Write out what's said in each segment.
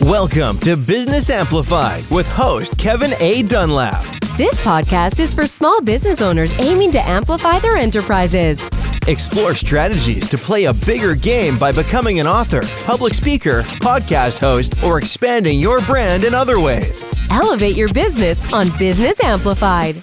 Welcome to Business Amplified with host Kevin A. Dunlap. This podcast is for small business owners aiming to amplify their enterprises. Explore strategies to play a bigger game by becoming an author, public speaker, podcast host, or expanding your brand in other ways. Elevate your business on Business Amplified.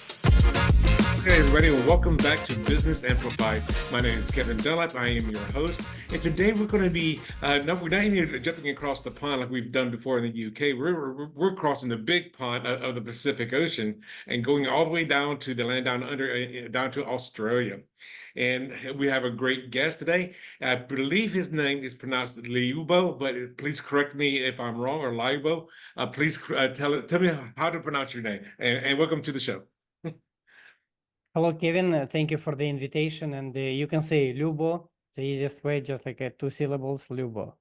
Hey everybody, and welcome back to Business Amplified. My name is Kevin Dunlap. I am your host, and today we're going to be we're not even jumping across the pond like we've done before in the UK. We're crossing the big pond of the Pacific Ocean and going all the way down to the land down under down to Australia. And we have a great guest today. I believe his name is pronounced Lyubo, but please correct me if I'm wrong, or Lyubo. Please tell me how to pronounce your name, and welcome to the show. Hello, Kevin. Thank you for the invitation. And you can say Lyubo, the easiest way, just like 2 syllables, Lyubo.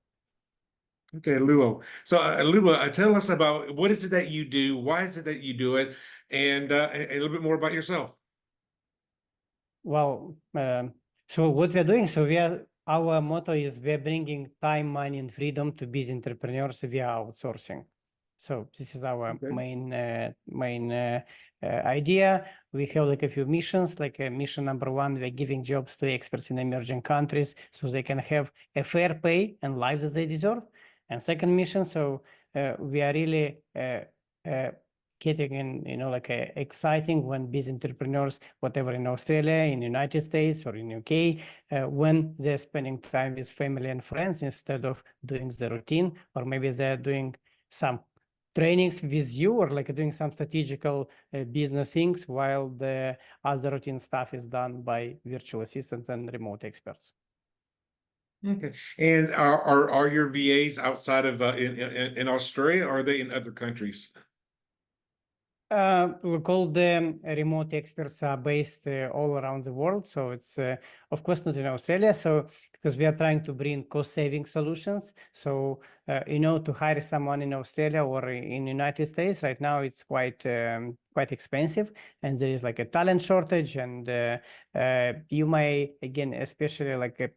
Okay, Lyubo. So, Lyubo, tell us about what is it that you do, why is it that you do it, and a little bit more about yourself. Well, so what we're doing, our motto is we're bringing time, money, and freedom to busy entrepreneurs via outsourcing. So this is our main idea. We have like a few missions, like mission number 1, we're giving jobs to experts in emerging countries so they can have a fair pay and lives that they deserve. And second mission, so we are really getting in, exciting when busy entrepreneurs, whatever in Australia, in the United States or in UK, when they're spending time with family and friends instead of doing the routine, or maybe they're doing some trainings with you, or like doing some strategical business things while the other routine stuff is done by virtual assistants and remote experts. Okay. And are your VAs outside of in Australia, or are they in other countries? All the remote experts are based all around the world. So it's, of course, not in Australia. So because we are trying to bring cost-saving solutions. So, to hire someone in Australia or in the United States right now, it's quite expensive. And there is like a talent shortage. And you may, again, especially like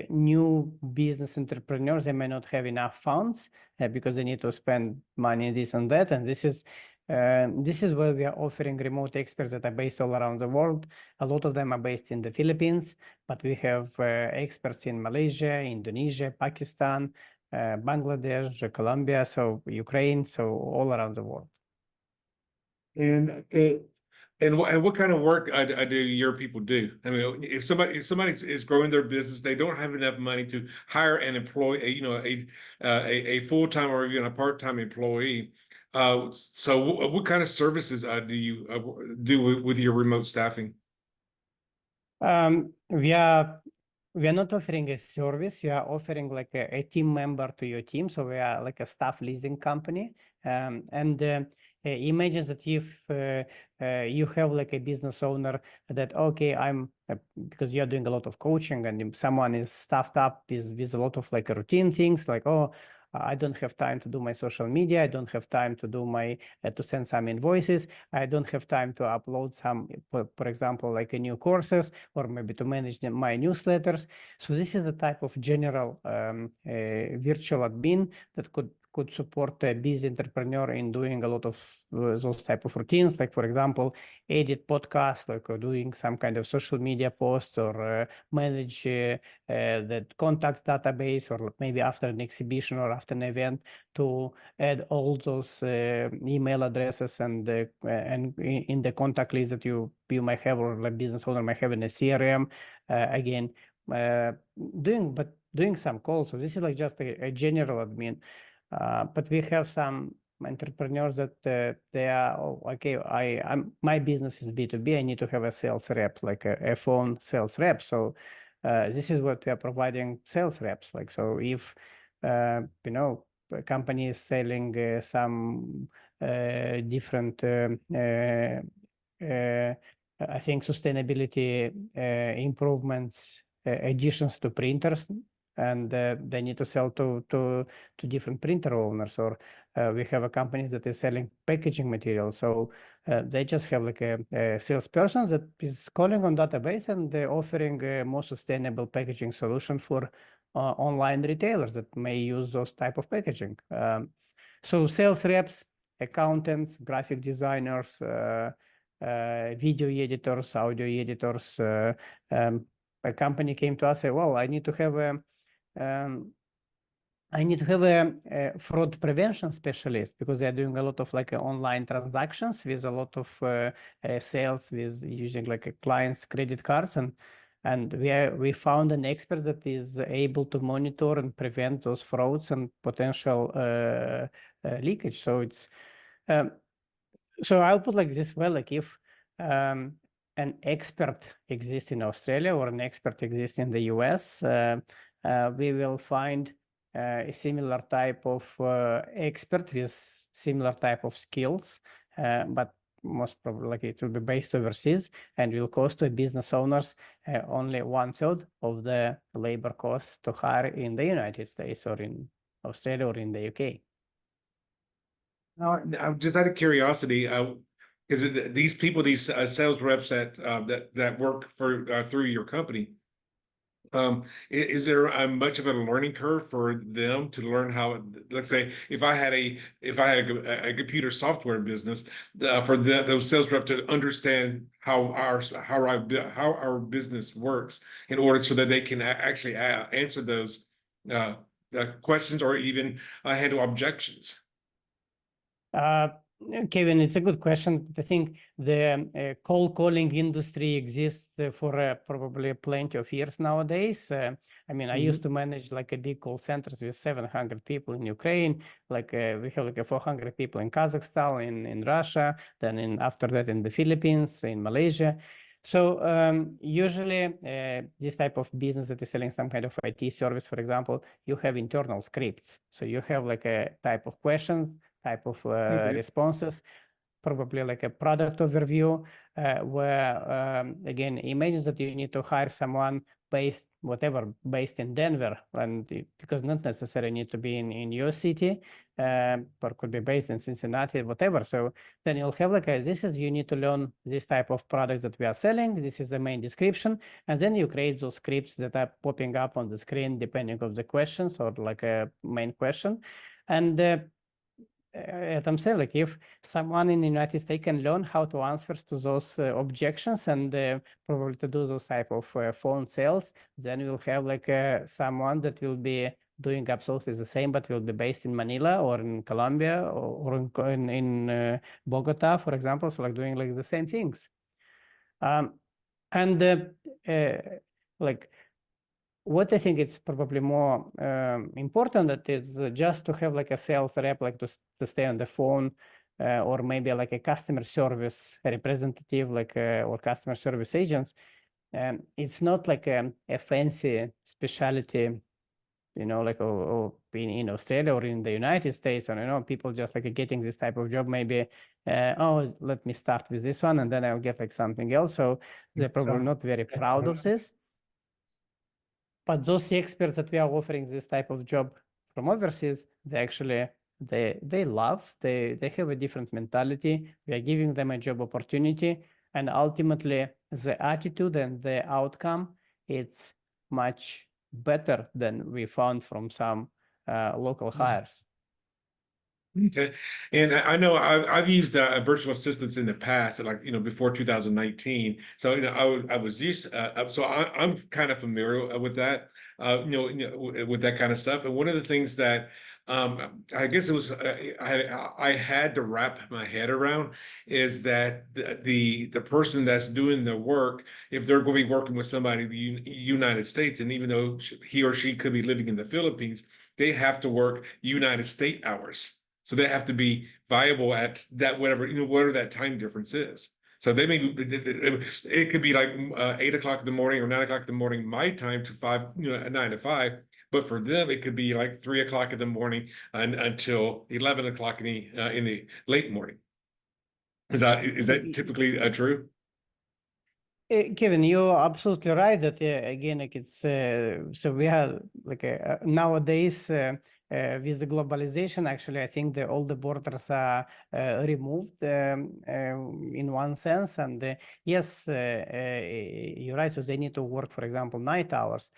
new business entrepreneurs, they may not have enough funds because they need to spend money, this and that. And this is where we are offering remote experts that are based all around the world. A lot of them are based in the Philippines, but we have experts in Malaysia, Indonesia, Pakistan, Bangladesh, Colombia, so Ukraine, so all around the world. And what kind of work do your people do? I mean, if somebody is growing their business, they don't have enough money to hire and employ a full-time or even a part-time employee. So what kind of services do you do with your remote staffing? We are not offering a service. We are offering like a team member to your team. So we are like a staff leasing company. Imagine that if you have like a business owner that, okay, because you're doing a lot of coaching and someone is staffed up with a lot of like routine things like, I don't have time to do my social media. I don't have time to do to send some invoices. I don't have time to upload some, for example, like a new courses, or maybe to manage my newsletters. So this is the type of general virtual admin that could support a busy entrepreneur in doing a lot of those type of routines, like, for example, edit podcasts, like doing some kind of social media posts, or manage the contacts database, or maybe after an exhibition or after an event to add all those email addresses and in the contact list that you might have, or like business owner might have in a CRM. Again, doing some calls. So this is like just a general admin. But we have some entrepreneurs that they are my business is B2B. I need to have a sales rep, like a phone sales rep. So this is what we are providing, sales reps. Like, so if a company is selling some different I think sustainability improvements, additions to printers, and they need to sell to different printer owners. Or we have a company that is selling packaging material, so they just have like a salesperson that is calling on database, and they're offering a more sustainable packaging solution for online retailers that may use those type of packaging. So sales reps, accountants, graphic designers, video editors, audio editors. A company came to us and said, well, I need to have a fraud prevention specialist, because they're doing a lot of like online transactions with a lot of sales with using like a client's credit cards, and we found an expert that is able to monitor and prevent those frauds and potential leakage. So it's so I'll put like this, well, like if an expert exists in Australia or an expert exists in the US, we will find a similar type of expert with similar type of skills, but most probably like it will be based overseas and will cost to business owners only 1/3 of the labor costs to hire in the United States or in Australia or in the UK. Now, I'm just out of curiosity, is it these people, these sales reps that work for through your company? Is there much of a learning curve for them to learn how? Let's say if I had a computer software business, for those sales rep to understand how our business works in order so that they can actually answer those questions or even handle objections. Kevin, it's a good question. I think the cold calling industry exists for probably plenty of years nowadays. I mean, I used to manage like a big call centers with 700 people in Ukraine. Like we have like 400 people in Kazakhstan, in Russia, then after that in the Philippines, in Malaysia. So usually this type of business that is selling some kind of IT service, for example, you have internal scripts. So you have like a type of questions, type of responses, probably like a product overview, where again, imagine that you need to hire someone based in Denver, and because not necessarily need to be in your city, but could be based in Cincinnati, whatever. So then you'll have like you need to learn this type of products that we are selling. This is the main description, and then you create those scripts that are popping up on the screen depending on the questions or like a main question. And as I'm saying, like if someone in the United States can learn how to answer to those objections and probably to do those type of phone sales, then we'll have like someone that will be doing absolutely the same, but will be based in Manila or in Colombia or in Bogota, for example. So like doing like the same things. Like what I think it's probably more important that is just to have like a sales rep, like to stay on the phone, or maybe like a customer service representative, like or customer service agents. It's not like a fancy specialty, you know, like or in Australia or in the United States, or you know, people just like getting this type of job. Maybe oh, let me start with this one, and then I'll get like something else. So they're probably not very proud of this. But those experts that we are offering this type of job from overseas, they actually they love, they have a different mentality. We are giving them a job opportunity, and ultimately the attitude and the outcome, it's much better than we found from some local hires. Okay, and I know I've used virtual assistants in the past, like before 2019. So I was used, so I'm kind of familiar with that, with that kind of stuff. And one of the things that I guess it was I had to wrap my head around is that the person that's doing the work, if they're going to be working with somebody in the United States, and even though he or she could be living in the Philippines, they have to work United States hours. So they have to be viable at that, whatever that time difference is. So they may it could be like 8 o'clock in the morning or 9 o'clock in the morning my time to 9 to 5. But for them, it could be like 3 o'clock in the morning until 11 o'clock in the late morning. Is that typically true? Kevin, you're absolutely right that again, like it's so we have like nowadays with the globalization, actually, I think all the borders are removed in one sense, and yes, you're right. So they need to work, for example, night hours.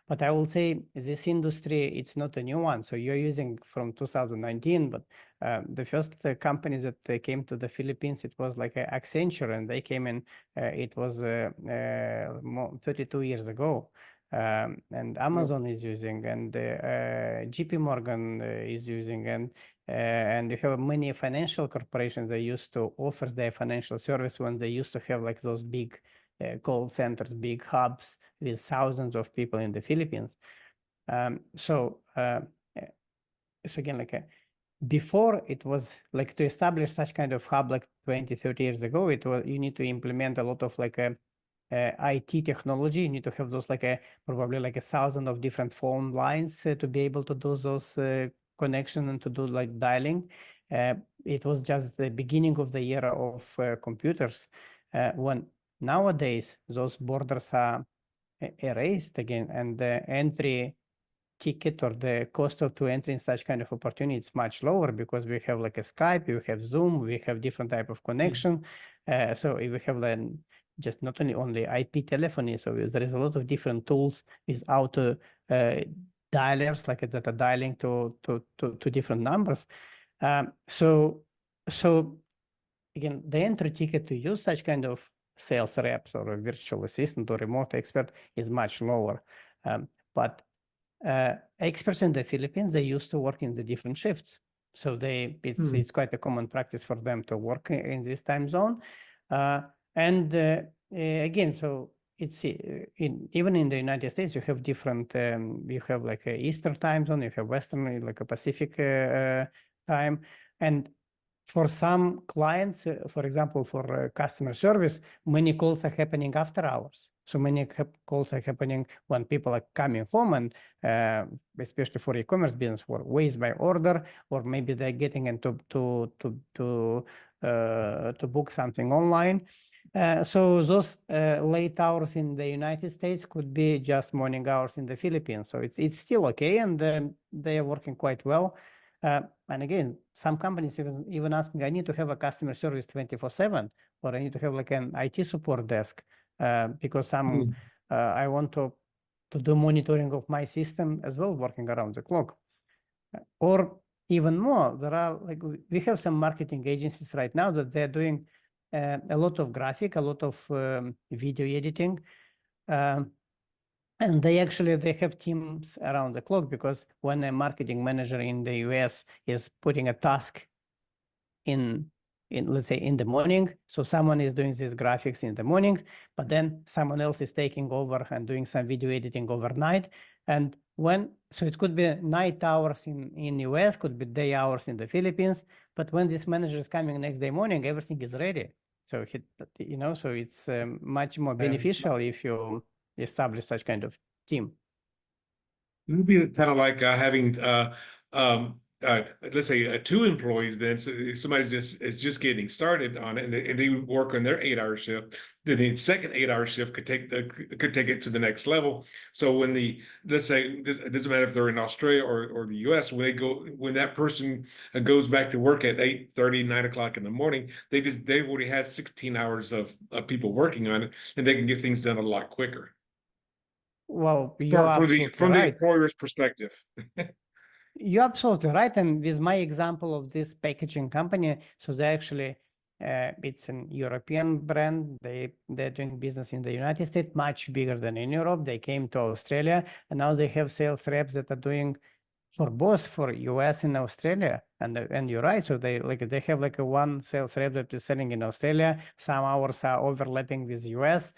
But I will say this industry, it's not a new one. So you're using from 2019, but the first company that came to the Philippines, it was like Accenture, and they came in. It was 32 years ago. And Amazon is using, and JP Morgan is using, and you have many financial corporations that used to offer their financial service when they used to have like those big call centers, big hubs with thousands of people in the Philippines. So again, like before it was like to establish such kind of hub like 20, 30 years ago, it was you need to implement a lot of like IT technology. You need to have those like probably like 1,000 of different phone lines to be able to do those connection and to do like dialing. It was just the beginning of the era of computers when nowadays those borders are erased again, and the entry ticket or the cost to enter in such kind of opportunity is much lower because we have like a Skype, we have Zoom, we have different type of connection. So if we have then just not only IP telephony, so there is a lot of different tools with auto dialers like that are dialing to different numbers. So again, the entry ticket to use such kind of sales reps or a virtual assistant or remote expert is much lower. But experts in the Philippines, they used to work in the different shifts. So it's quite a common practice for them to work in this time zone. Again, so it's even in the United States, you have different, you have like a Eastern time zone, you have Western, like a Pacific time. And for some clients, for example, for customer service, many calls are happening after hours. So many calls are happening when people are coming home, and especially for e-commerce business, for waste by order, or maybe they're getting into to book something online. So those late hours in the United States could be just morning hours in the Philippines. So it's still okay, and they are working quite well. And again, some companies even asking, I need to have a customer service 24/7, or I need to have like an IT support desk because I want to do monitoring of my system as well, working around the clock. Or even more, there are like we have some marketing agencies right now that they're doing a lot of graphic, a lot of video editing. And they have teams around the clock, because when a marketing manager in the US is putting a task in let's say in the morning, so someone is doing these graphics in the morning, but then someone else is taking over and doing some video editing overnight. And so it could be night hours in US, could be day hours in the Philippines, but when this manager is coming next day morning, everything is ready. So so it's much more beneficial if you establish such kind of team. It would be kind of like having let's say 2 employees. Then so if somebody is just getting started on it, and they work on their 8-hour shift. Then the second 8-hour shift could take it to the next level. So when let's say it doesn't matter if they're in Australia or the US, when that person goes back to work at 8:30, 9 o'clock in the morning, they've already had 16 hours of people working on it, and they can get things done a lot quicker. Well, you're absolutely From the right. employer's perspective. You're absolutely right. And with my example of this packaging company, so they actually, it's an European brand. They're doing business in the United States, much bigger than in Europe. They came to Australia, and now they have sales reps that are doing for both for US and Australia. And you're right. So they have like a one sales rep that is selling in Australia. Some hours are overlapping with US.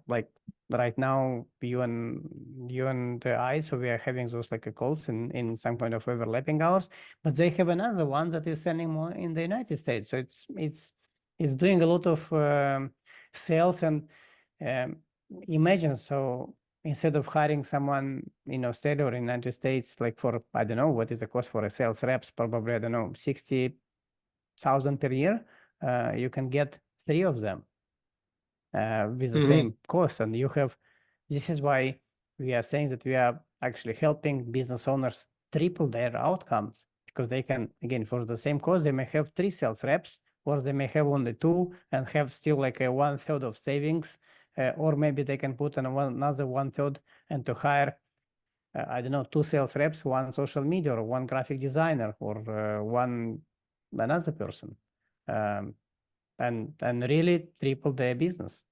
Like right now, you and I, so we are having those like a calls in some kind of overlapping hours. But they have another one that is selling more in the United States. So it's doing a lot of sales. And imagine, so instead of hiring someone in Australia or in the United States, like for, I don't know, what is the cost for a sales reps? Probably, I don't know, 60,000 per year. You can get 3 of them. with the same cost. And this is why we are saying that we are actually helping business owners triple their outcomes, because they can, again, for the same cost, they may have 3 sales reps, or they may have only 2 and have still like a 1/3 of savings, or maybe they can put in another 1/3 and to hire, I don't know, 2 sales reps, 1 social media, or 1 graphic designer, or 1 another person, and really triple their business.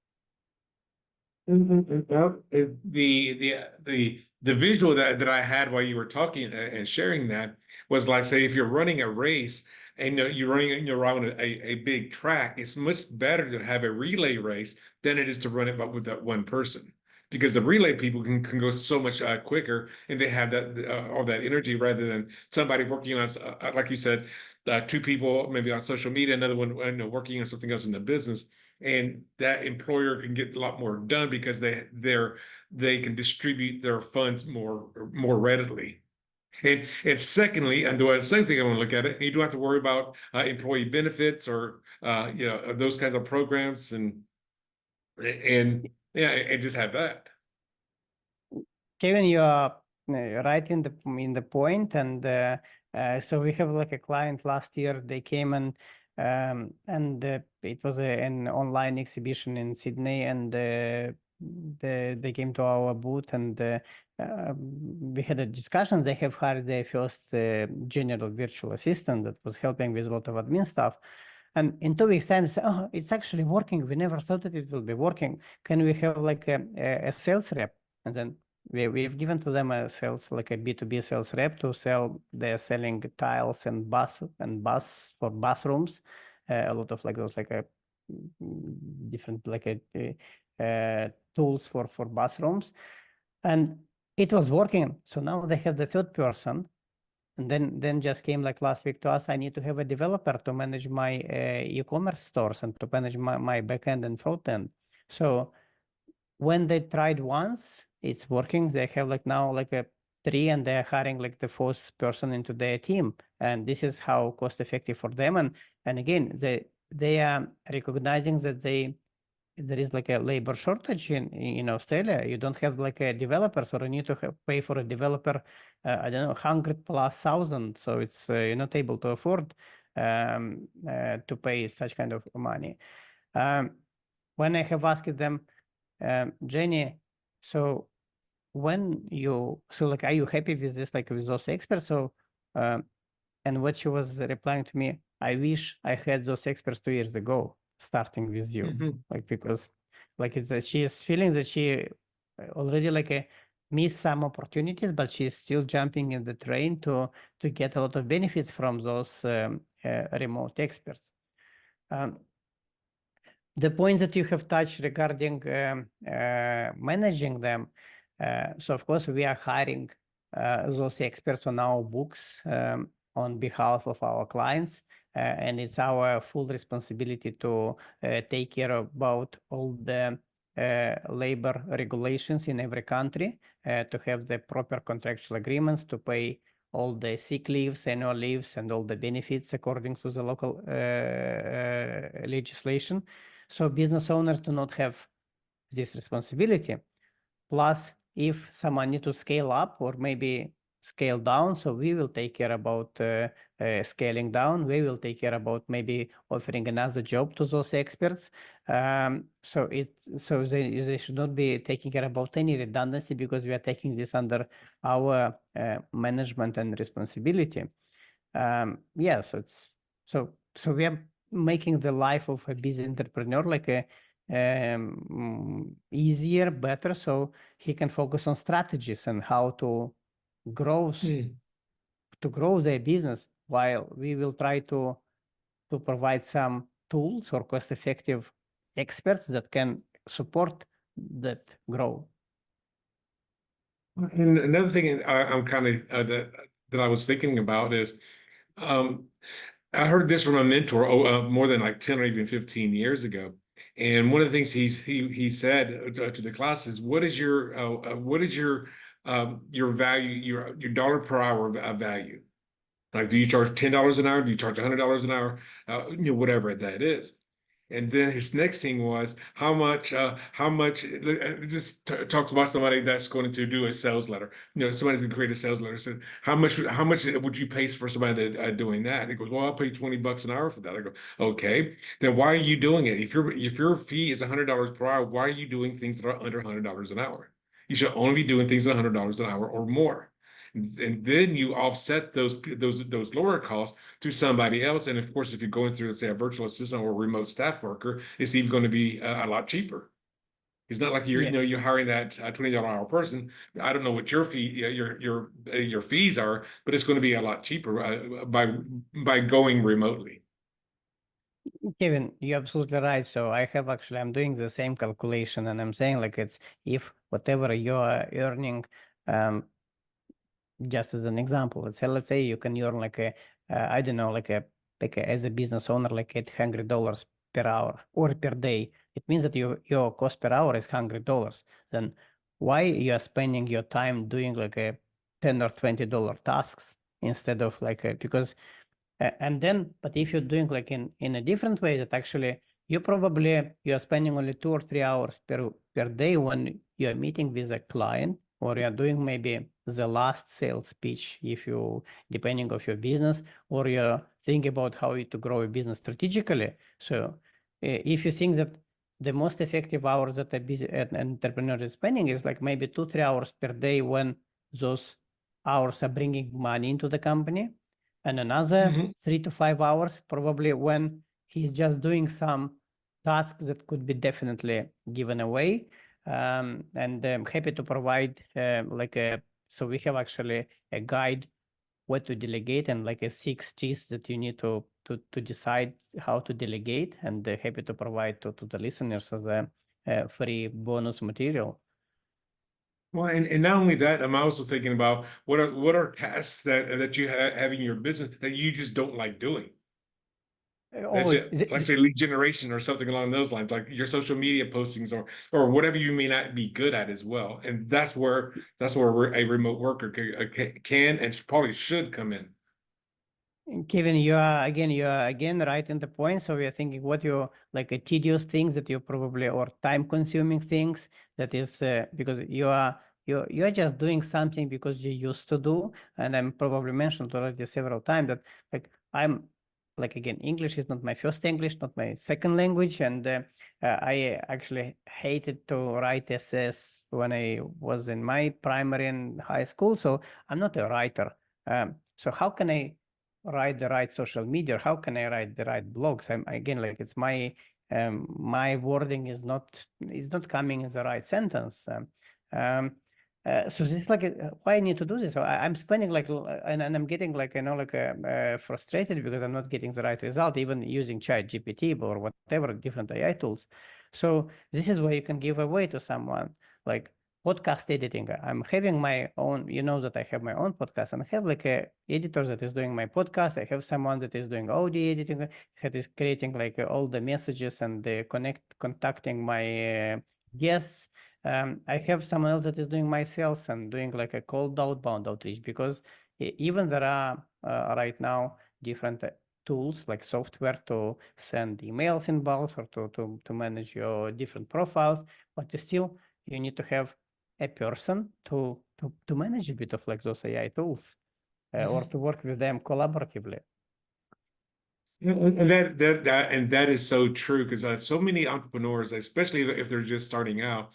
Well, the visual that I had while you were talking and sharing that was like, say, if you're running a race and you're running around a big track, it's much better to have a relay race than it is to run it but with that one person, because the relay people can go so much quicker, and they have that all that energy, rather than somebody working on, like you said, 2 people maybe on social media, another one working on something else in the business. And that employer can get a lot more done because they can distribute their funds more readily. And secondly, and the second thing I want to look at it, you don't have to worry about employee benefits or those kinds of programs, and yeah, and just have that. Kevin, you are right in the point, and so we have like a client last year. They came and it was an online exhibition in Sydney, and they came to our booth, and we had a discussion. They have hired their first general virtual assistant that was helping with a lot of admin stuff. And in 2 weeks' time, they say, "Oh, it's actually working. We never thought that it will be working. Can we have like a sales rep?" And then we've given to them a sales, like a B2B sales rep to sell. They're selling tiles and bus for bathrooms, a lot of like those like a different like a tools for bathrooms, and it was working. So now they have the 3rd person, and then just came like last week to us. I need to have a developer to manage my e-commerce stores and to manage my backend and front end. So when they tried once, it's working. They have like now like a 3, and they're hiring like the 4th person into their team. And this is how cost effective for them. And again, they are recognizing that there is like a labor shortage in Australia. You don't have like a developers, or you need to pay for a developer, I don't know, 100,000+. So it's you're not able to afford to pay such kind of money. When I have asked them, Jenny, so like, are you happy with this, like with those experts? So, and what she was replying to me, I wish I had those experts 2 years ago, starting with you, like, because like she is feeling that she already like missed some opportunities, but she's still jumping in the train to get a lot of benefits from those remote experts. The points that you have touched regarding managing them, so of course we are hiring those experts on our books on behalf of our clients, and it's our full responsibility to take care about all the labor regulations in every country, to have the proper contractual agreements, to pay all the sick leaves, annual leaves, and all the benefits according to the local legislation. So business owners do not have this responsibility. Plus, if someone needs to scale up or maybe scale down, so we will take care about scaling down. We will take care about maybe offering another job to those experts. So they should not be taking care about any redundancy, because we are taking this under our management and responsibility. Yeah, so we are making the life of a busy entrepreneur like a easier, better, so he can focus on strategies and how to grow their business, while we will try to provide some tools or cost-effective experts that can support that growth. And another thing I'm kind of that I was thinking about is, I heard this from a mentor more than like 10 or even 15 years ago. And one of the things he said to the class is, what is your value, your dollar per hour value? Like, do you charge $10 an hour? Do you charge $100 an hour? Whatever that is. And then his next thing was how much, it just talks about somebody that's going to do a sales letter. Somebody's going to create a sales letter. Said, how much would you pay for somebody doing that? And he goes, well, I'll pay $20 an hour for that. I go, okay, then why are you doing it? If your fee is $100 per hour, why are you doing things that are under $100 an hour? You should only be doing things at $100 an hour or more. And then you offset those lower costs to somebody else. And of course, if you're going through, let's say, a virtual assistant or a remote staff worker, it's even going to be a lot cheaper. It's not like you're hiring that $20 an hour person. I don't know what your fee your fees are, but it's going to be a lot cheaper by going remotely. Kevin, you're absolutely right. So I'm doing the same calculation, and I'm saying like it's if whatever you're earning, just as an example, let's say you can earn like I don't know, as a business owner, like $800 per hour or per day. It means that your cost per hour is $100. Then why you are spending your time doing like a $10 or $20 tasks instead of because but if you're doing like in a different way, that actually you're spending only 2 or 3 hours per day when you're meeting with a client, or you're doing maybe the last sales pitch, if you depending of your business, or you're thinking about how to grow a business strategically. So if you think that the most effective hours that an entrepreneur is spending is like maybe 2-3 hours per day, when those hours are bringing money into the company, and another 3 to 5 hours probably when he's just doing some tasks that could be definitely given away. And I'm happy to provide so we have actually a guide what to delegate, and like a 6 T's that you need to decide how to delegate, and happy to provide to the listeners as a free bonus material. Well, and not only that, I'm also thinking about what are tasks that you have in your business that you just don't like doing. Like say lead generation or something along those lines, like your social media postings or whatever you may not be good at as well. And that's where a remote worker can and probably should come in. Kevin, you are again right in the point. So we are thinking what you like a tedious things that you probably, or time consuming things that is because you're just doing something because you used to do. And I'm probably mentioned already several times that I'm again, English is not my first English, not my second language, and I actually hated to write essays when I was in my primary and high school. So I'm not a writer. So how can I write the right social media? How can I write the right blogs? It's my wording is not coming in the right sentence. So this is why I need to do this. So I'm spending and I'm getting frustrated because I'm not getting the right result, even using ChatGPT or whatever different AI tools. So this is where you can give away to someone like podcast editing. I'm having my own, that I have my own podcast, and I have a editor that is doing my podcast. I have someone that is doing audio editing, that is creating all the messages and contacting my guests. I have someone else that is doing my sales and doing a cold outbound outreach, because even there are right now different tools like software to send emails in bulk, or to manage your different profiles, but you need to have a person to manage a bit of those AI tools or to work with them collaboratively. And that is so true, because so many entrepreneurs, especially if they're just starting out,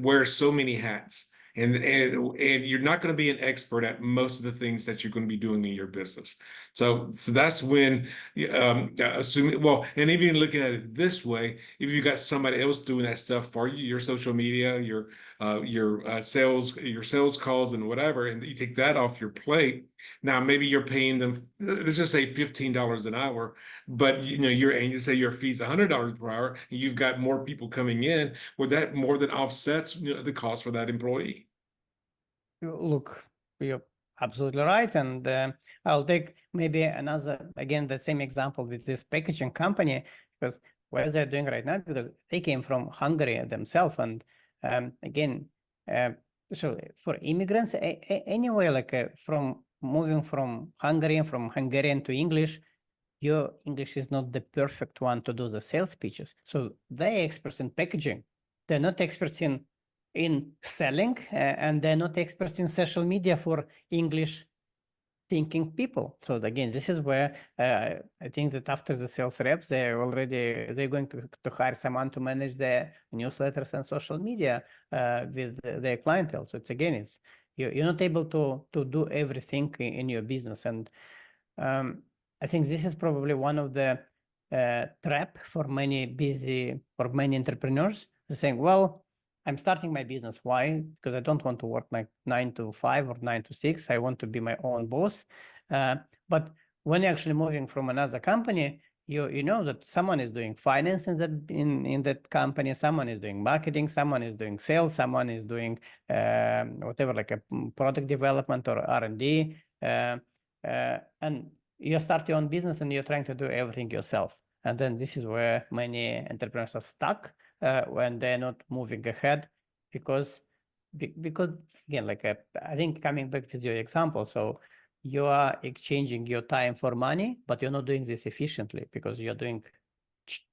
wear so many hats. And you're not going to be an expert at most of the things that you're going to be doing in your business. So that's when, assuming, well, and even looking at it this way, if you got somebody else doing that stuff for you, your social media, your sales calls and whatever, and you take that off your plate. Now maybe you're paying them, let's just say $15 an hour, but you say your fee's $100 per hour, and you've got more people coming in. Well, that more than offsets the cost for that employee. Look, you're absolutely right, and I'll take maybe the same example with this packaging company, because what they're doing right now, because they came from Hungary themselves, and so for immigrants anyway, from moving from Hungary, from Hungarian to English, your English is not the perfect one to do the sales pitches. So they're experts in packaging. They're not experts in selling, and they're not experts in social media for English thinking people. So again, this is where I think that after the sales reps, they're going to hire someone to manage their newsletters and social media with their clientele. So it's you're not able to do everything in your business. And I think this is probably one of the trap for many entrepreneurs. They're saying, well, I'm starting my business. Why? Because I don't want to work like 9 to 5 or 9 to 6. I want to be my own boss. But when you're actually moving from another company, you know that someone is doing finance in that company, someone is doing marketing, someone is doing sales, someone is doing whatever, like a product development or R&D. And you start your own business and you're trying to do everything yourself. And then this is where many entrepreneurs are stuck when they're not moving ahead, because again, like I think coming back to your example, so you are exchanging your time for money, but you're not doing this efficiently because you're doing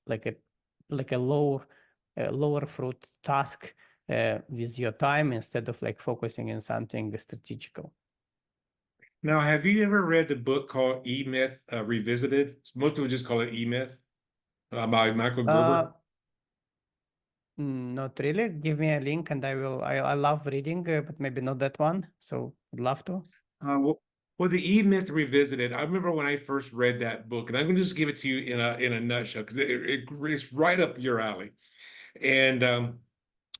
like a lower fruit task with your time instead of like focusing in something strategical. Now, have you ever read the book called E-Myth Revisited? Most people just call it E-Myth by Michael Gerber. Not really. Give me a link and I love reading, but maybe not that one. So I'd love to. Well, the E-Myth Revisited, I remember when I first read that book, and I'm going to just give it to you in a nutshell because it's right up your alley. And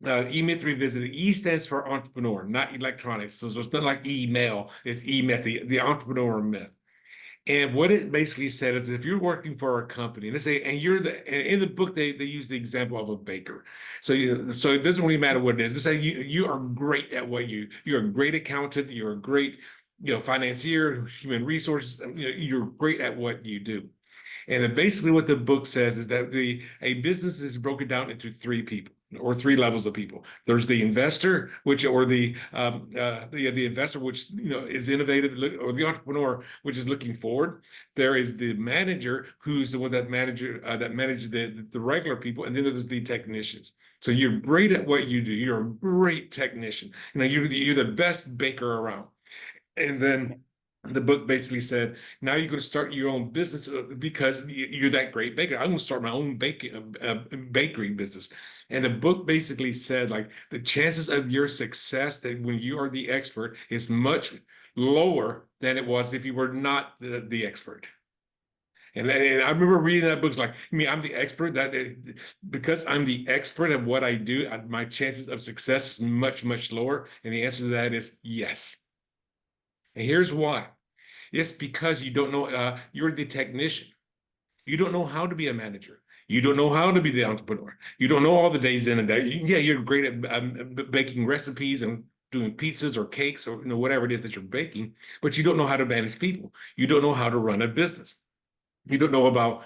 E-Myth Revisited, E stands for entrepreneur, not electronics. So it's not like email, it's E-Myth, the entrepreneur myth. And what it basically said is if you're working for a company, let's say, and in the book, they use the example of a baker. So it doesn't really matter what it is. Let's say you are great at you're a great accountant, you're a great, financier, human resources, you're great at what you do. And basically what the book says is that a business is broken down into three people or three levels of people. There's the investor, the investor, which is innovative, or the entrepreneur, which is looking forward. There is the manager, who's the one that manages the regular people, and then there's the technicians. So you're great at what you do. You're a great technician. You're the best baker around. And then the book basically said, now you're going to start your own business because you're that great baker. I'm going to start my own bakery business. And the book basically said, like, the chances of your success that when you are the expert is much lower than it was if you were not the expert. And I remember reading that book. It's like, I'm the expert, because I'm the expert of what I do, my chances of success is much, much lower. And the answer to that is yes. And here's why. It's because you don't know, you're the technician. You don't know how to be a manager. You don't know how to be the entrepreneur. You don't know all the days in and day. Yeah, you're great at baking recipes and doing pizzas or cakes or whatever it is that you're baking, but you don't know how to manage people. You don't know how to run a business. You don't know about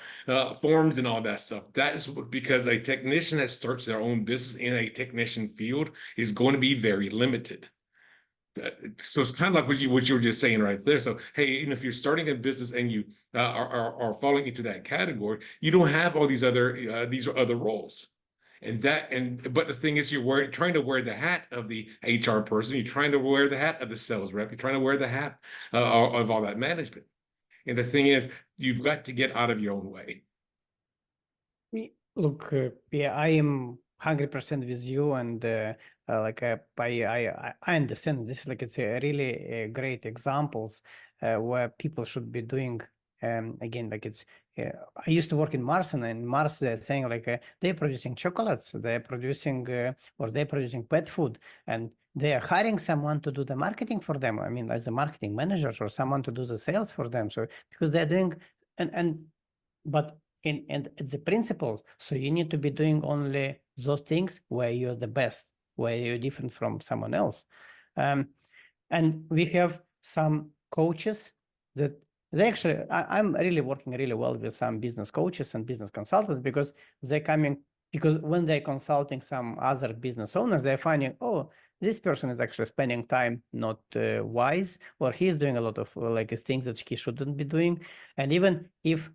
forms and all that stuff. That is because a technician that starts their own business in a technician field is going to be very limited. So it's kind of like what you were just saying right there. So, hey, if you're starting a business and you are falling into that category, you don't have all these other roles. But the thing is, you're trying to wear the hat of the HR person. You're trying to wear the hat of the sales rep. You're trying to wear the hat of all that management. And the thing is, you've got to get out of your own way. Look, I am 100% with you, and I understand this. Like, it's a really great examples where people should be doing. Again, like I used to work in Mars, and in Mars they're saying like they're producing chocolates, they're producing pet food, and they are hiring someone to do the marketing for them. I mean, as a marketing manager, or someone to do the sales for them. So because they're doing but it's the principles. So you need to be doing only those things where you're the best, where you're different from someone else. And we have some coaches that I'm really working really well with some business coaches and business consultants, because when they're consulting some other business owners, they're finding, oh, this person is actually spending time not wise, or he's doing a lot of things that he shouldn't be doing. And even if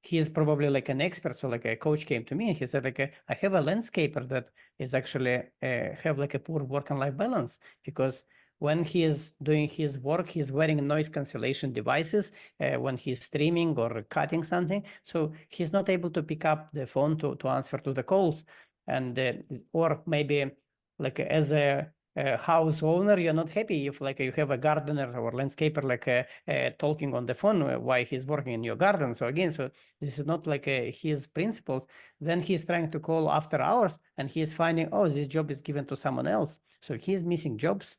he is probably like an expert. So like a coach came to me and he said like, I have a landscaper that is actually have like a poor work and life balance, because when he is doing his work, he's wearing noise cancellation devices when he's streaming or cutting something. So he's not able to pick up the phone to answer to the calls. And or maybe like as a house owner, you're not happy if like you have a gardener or landscaper like talking on the phone while he's working in your garden. So again, so this is not like his principles. Then he's trying to call after hours and he's finding, oh, this job is given to someone else. So he's missing jobs.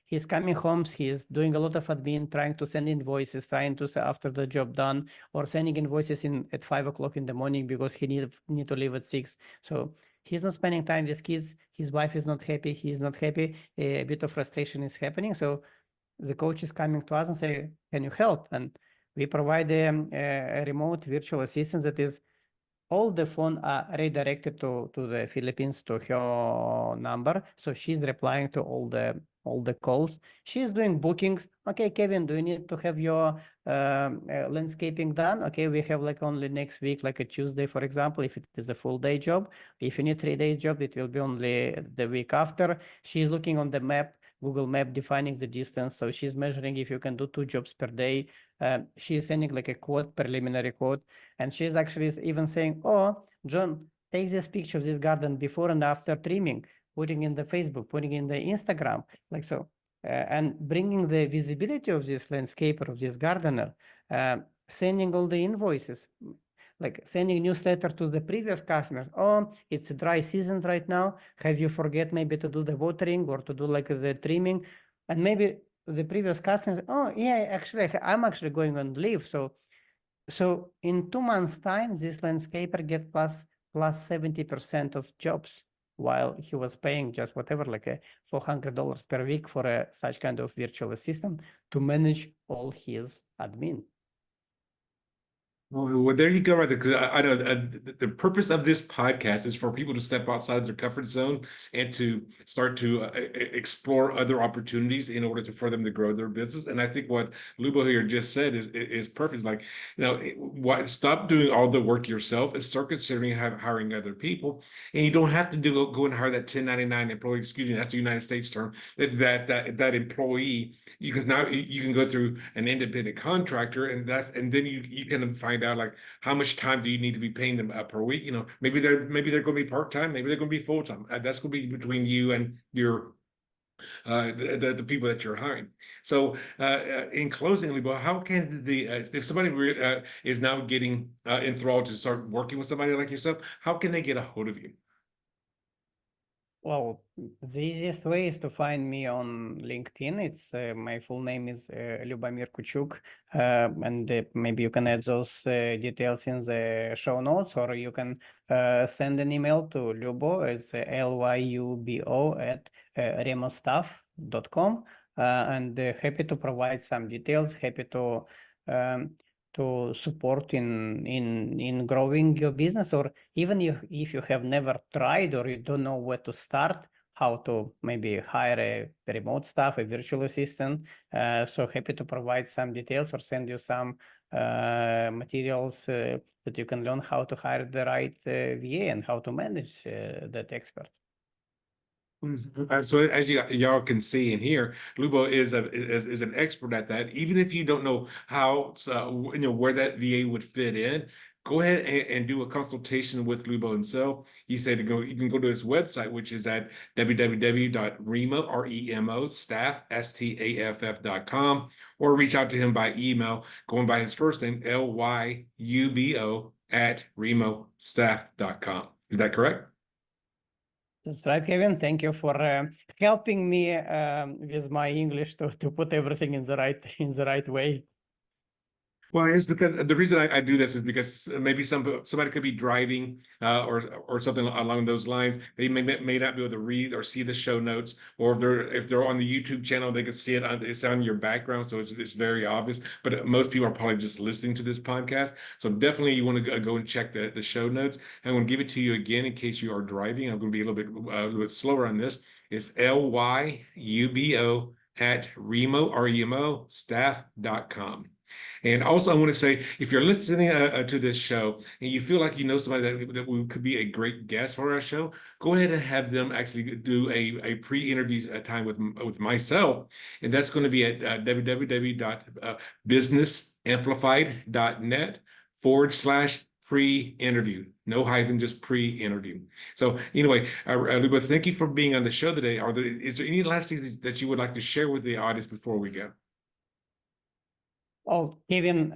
He's coming home, he's doing a lot of admin, trying to send invoices, trying to say after the job done, or sending invoices in at 5 o'clock in the morning because he need to leave at 6. So he's not spending time with kids. His wife is not happy. He's not happy. A bit of frustration is happening. So the coach is coming to us and say, can you help? And we provide a remote virtual assistant that is all the phone are redirected to the Philippines, to her number. So she's replying to all the calls. She's doing bookings. Okay, Kevin, do you need to have your landscaping done? Okay, we have like only next week, like a Tuesday, for example, if it is a full day job. If you need 3 days job, it will be only the week after. She's looking on the map, Google Map, defining the distance. So she's measuring if you can do 2 jobs per day. She's sending like a quote, preliminary quote. And she's actually even saying, oh, John, take this picture of this garden before and after trimming, putting in the Facebook, putting in the Instagram, like so, and bringing the visibility of this landscaper, of this gardener, sending all the invoices, like sending newsletter to the previous customers. Oh, it's a dry season right now. Have you forget maybe to do the watering or to do like the trimming? And maybe the previous customers, oh yeah, actually, I'm actually going on leave. So in 2 months' time, this landscaper get plus 70% of jobs, while he was paying just whatever, like a $400 per week for a such kind of virtual assistant to manage all his admin. Well, there you go, right there. Because I know the purpose of this podcast is for people to step outside their comfort zone and to start to explore other opportunities in order for them to grow their business. And I think what Lyubo here just said is perfect. It's like, stop doing all the work yourself and start considering hiring other people. And you don't have to go and hire that 1099 employee. Excuse me, that's the United States term. That employee, because now you can go through an independent contractor, and then you can find out like how much time do you need to be paying them per week. Maybe they're going to be part-time, maybe they're going to be full-time. That's going to be between you and your the people that you're hiring. So in closing, Lyubo, how can if somebody is now getting enthralled to start working with somebody like yourself, how can they get a hold of you? Well, the easiest way is to find me on LinkedIn. It's my full name is Lyubomir Kuchuk, and maybe you can add those details in the show notes, or you can send an email to Lyubo as Lyubo at remostaff.com, and happy to provide some details. Happy to support in growing your business, or even if you have never tried or you don't know where to start, how to maybe hire a remote staff, a virtual assistant. So happy to provide some details or send you some materials that you can learn how to hire the right VA and how to manage that expert. So as y'all can see and hear, Lyubo is an expert at that. Even if you don't know how where that VA would fit in, go ahead and do a consultation with Lyubo himself. He said you can go to his website, which is at www.remo staff.com, or reach out to him by email, going by his first name, Lyubo @remostaff.com. Is that correct? That's right, Kevin. Thank you for helping me with my English to put everything in the right way. Well, it's because the reason I do this is because maybe somebody could be driving or something along those lines. They may not be able to read or see the show notes, or if they're on the YouTube channel, they can see it's on your background, so it's very obvious. But most people are probably just listening to this podcast, so definitely you want to go and check the show notes. I'm going to give it to you again in case you are driving. I'm going to be a little bit slower on this. It's Lyubo @remo staff.com. And also, I want to say, if you're listening to this show and you feel like you know somebody that could be a great guest for our show, go ahead and have them actually do a pre-interview time with myself. And that's going to be at www.businessamplified.net/pre-interview. No hyphen, just pre-interview. So anyway, Lyubo, thank you for being on the show today. Is there any last things that you would like to share with the audience before we go? Oh, Kevin,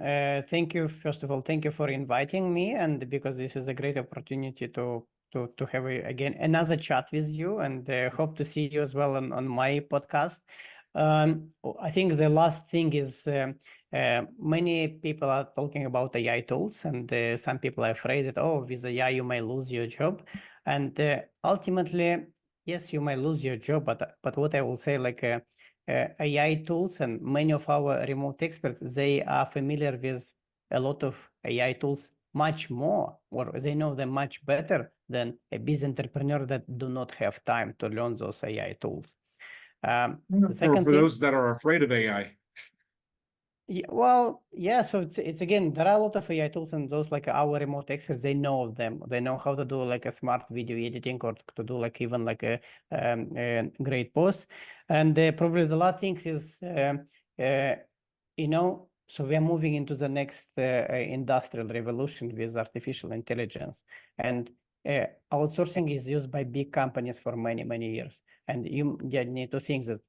thank you. First of all, thank you for inviting me, and because this is a great opportunity to have again another chat with you, and hope to see you as well on my podcast. I think the last thing is many people are talking about AI tools, and some people are afraid that, oh, with AI you may lose your job, and ultimately, yes, you might lose your job, but what I will say, like. AI tools, and many of our remote experts, they are familiar with a lot of AI tools much more, or they know them much better than a busy entrepreneur that do not have time to learn those AI tools. The second for thing, those that are afraid of AI. yeah, well, yeah, so it's again, there are a lot of AI tools, and those like our remote experts, they know of them. They know how to do like a smart video editing, or to do like even like a great post. And probably the last thing is, so we are moving into the next industrial revolution with artificial intelligence. And outsourcing is used by big companies for many, many years. And you need to think that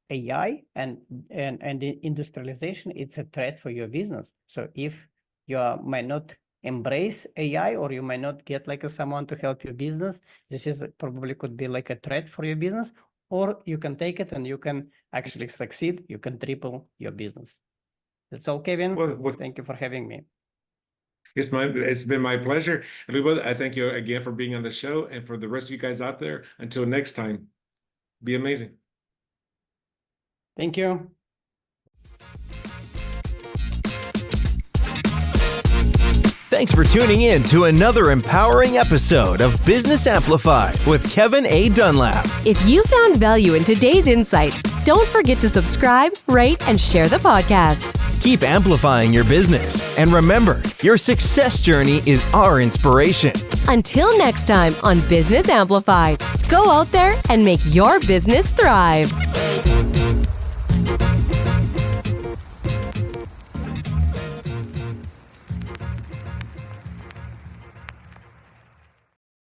AI and industrialization, it's a threat for your business. So if you might not embrace AI, or you might not get like someone to help your business, this is probably could be like a threat for your business, or you can take it and you can actually succeed. You can triple your business. That's all, Kevin. Well, thank you for having me. It's been my pleasure. Everybody, I thank you again for being on the show, and for the rest of you guys out there, until next time, be amazing. Thank you. Thanks for tuning in to another empowering episode of Business Amplified with Kevin A. Dunlap. If you found value in today's insights, don't forget to subscribe, rate, and share the podcast. Keep amplifying your business. And remember, your success journey is our inspiration. Until next time on Business Amplified, go out there and make your business thrive.